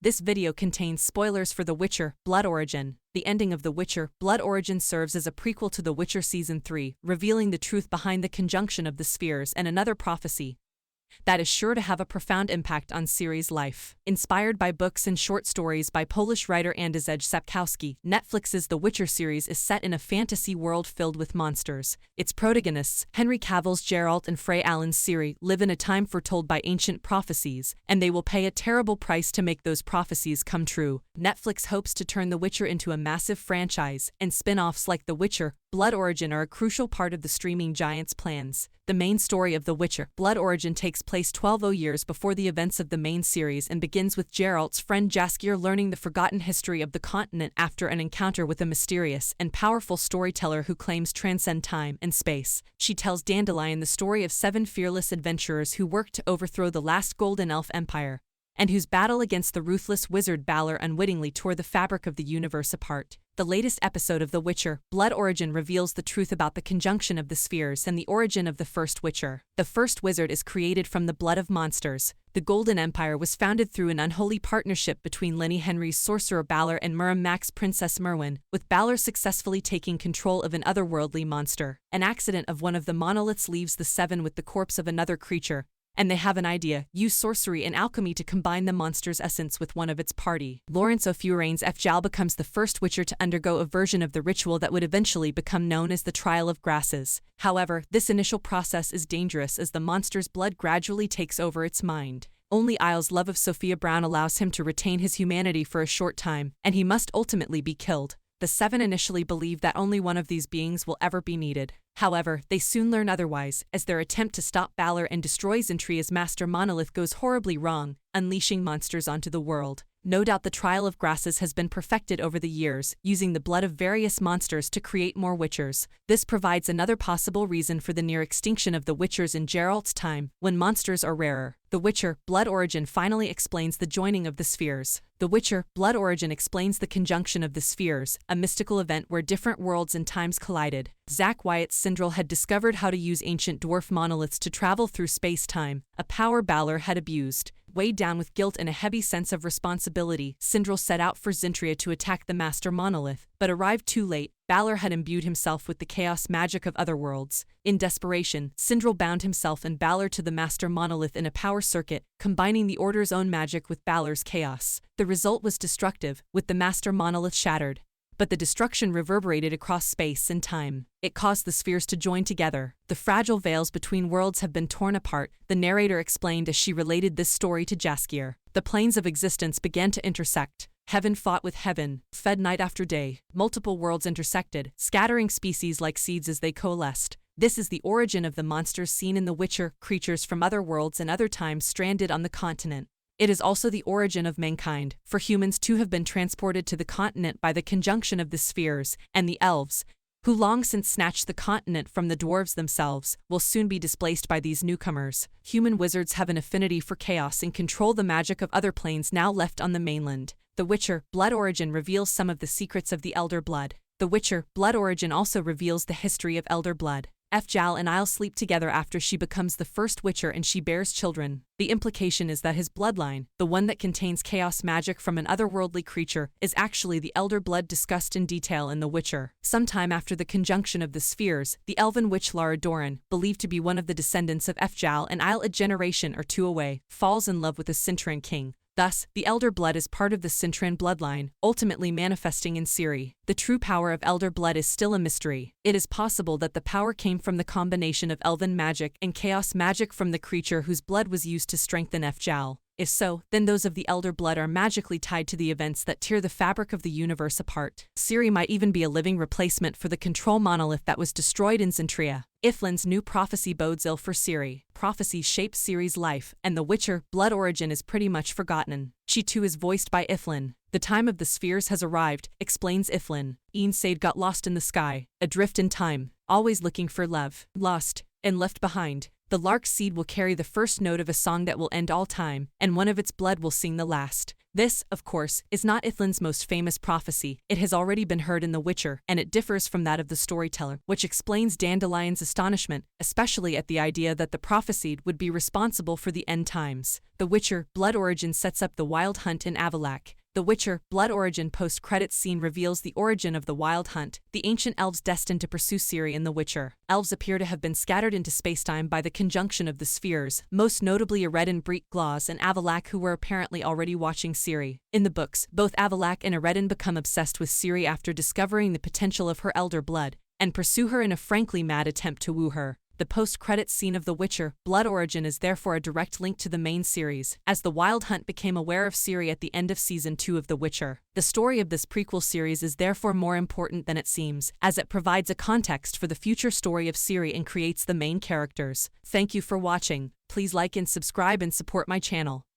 This video contains spoilers for The Witcher: Blood Origin. The ending of The Witcher: Blood Origin serves as a prequel to The Witcher Season 3, revealing the truth behind the conjunction of the spheres and another prophecy that is sure to have a profound impact on Ciri's life. Inspired by books and short stories by Polish writer Andrzej Sapkowski, Netflix's The Witcher series is set in a fantasy world filled with monsters. Its protagonists, Henry Cavill's Geralt and Frey Allen's Ciri, live in a time foretold by ancient prophecies, and they will pay a terrible price to make those prophecies come true. Netflix hopes to turn The Witcher into a massive franchise, and spin-offs like The Witcher: Blood Origin are a crucial part of the streaming giant's plans. The main story of The Witcher: Blood Origin takes place 12 years before the events of the main series and begins with Geralt's friend Jaskier learning the forgotten history of the continent after an encounter with a mysterious and powerful storyteller who claims transcend time and space. She tells Dandelion the story of 7 fearless adventurers who worked to overthrow the last Golden Elf Empire, and whose battle against the ruthless wizard Balor unwittingly tore the fabric of the universe apart. The latest episode of The Witcher: Blood Origin reveals the truth about the conjunction of the spheres and the origin of the first Witcher. The first wizard is created from the blood of monsters. The Golden Empire was founded through an unholy partnership between Lenny Henry's sorcerer Balor and Muram Mac's Princess Merwin, with Balor successfully taking control of an otherworldly monster. An accident of one of the monoliths leaves the Seven with the corpse of another creature, and they have an idea: use sorcery and alchemy to combine the monster's essence with one of its party. Laurence O'Fuarane's Fjal becomes the first Witcher to undergo a version of the ritual that would eventually become known as the Trial of Grasses. However, this initial process is dangerous as the monster's blood gradually takes over its mind. Only Isle's love of Sophia Brown allows him to retain his humanity for a short time, and he must ultimately be killed. The Seven initially believe that only one of these beings will ever be needed. However, they soon learn otherwise, as their attempt to stop Balor and destroy Zentria's master monolith goes horribly wrong, unleashing monsters onto the world. No doubt the Trial of Grasses has been perfected over the years, using the blood of various monsters to create more Witchers. This provides another possible reason for the near extinction of the Witchers in Geralt's time, when monsters are rarer. The Witcher: Blood Origin finally explains the joining of the spheres. The Witcher: Blood Origin explains the conjunction of the spheres, a mystical event where different worlds and times collided. Zach Wyatt's Sindral had discovered how to use ancient dwarf monoliths to travel through space-time, a power Balor had abused. Weighed down with guilt and a heavy sense of responsibility, Sindral set out for Zentria to attack the master monolith, but arrived too late. Balor had imbued himself with the chaos magic of other worlds. In desperation, Sindral bound himself and Balor to the master monolith in a power circuit, combining the Order's own magic with Balor's chaos. The result was destructive, with the master monolith shattered. But the destruction reverberated across space and time. It caused the spheres to join together. The fragile veils between worlds have been torn apart, the narrator explained as she related this story to Jaskier. The planes of existence began to intersect. Heaven fought with heaven, fed night after day. Multiple worlds intersected, scattering species like seeds as they coalesced. This is the origin of the monsters seen in The Witcher, creatures from other worlds and other times stranded on the continent. It is also the origin of mankind, for humans too have been transported to the continent by the conjunction of the spheres, and the elves, who long since snatched the continent from the dwarves themselves, will soon be displaced by these newcomers. Human wizards have an affinity for chaos and control the magic of other planes now left on the mainland. The Witcher: Blood Origin reveals some of the secrets of the Elder Blood. The Witcher: Blood Origin also reveals the history of Elder Blood. Fjal and Isle sleep together after she becomes the first Witcher and she bears children. The implication is that his bloodline, the one that contains chaos magic from an otherworldly creature, is actually the Elder Blood discussed in detail in The Witcher. Sometime after the conjunction of the spheres, the elven witch Lara Dorren, believed to be one of the descendants of Fjal and Isle a generation or two away, falls in love with a Cintran king. Thus, the Elder Blood is part of the Cintran bloodline, ultimately manifesting in Ciri. The true power of Elder Blood is still a mystery. It is possible that the power came from the combination of elven magic and chaos magic from the creature whose blood was used to strengthen Fjal. If so, then those of the Elder Blood are magically tied to the events that tear the fabric of the universe apart. Ciri might even be a living replacement for the control monolith that was destroyed in Zentria. Iflin's new prophecy bodes ill for Ciri. Prophecy shapes Ciri's life, and The Witcher: Blood Origin is pretty much forgotten. She too is voiced by Iflin. The time of the spheres has arrived, explains Iflin. Eansaid got lost in the sky, adrift in time, always looking for love, lost and left behind. The lark seed will carry the first note of a song that will end all time, and one of its blood will sing the last. This, of course, is not Ithlin's most famous prophecy. It has already been heard in The Witcher, and it differs from that of the storyteller, which explains Dandelion's astonishment, especially at the idea that the prophesied would be responsible for the end times. The Witcher, Blood Origin sets up the Wild Hunt in Avallac'h. The Witcher, Blood Origin post-credits scene reveals the origin of the Wild Hunt, the ancient elves destined to pursue Ciri in The Witcher. Elves appear to have been scattered into spacetime by the conjunction of the spheres, most notably Eredin Breek Glaus and Avallac'h, who were apparently already watching Ciri. In the books, both Avallac'h and Eredin become obsessed with Ciri after discovering the potential of her elder blood, and pursue her in a frankly mad attempt to woo her. The post-credits scene of The Witcher, Blood Origin is therefore a direct link to the main series, as the Wild Hunt became aware of Ciri at the end of Season 2 of The Witcher. The story of this prequel series is therefore more important than it seems, as it provides a context for the future story of Ciri and creates the main characters. Thank you for watching. Please like and subscribe and support my channel.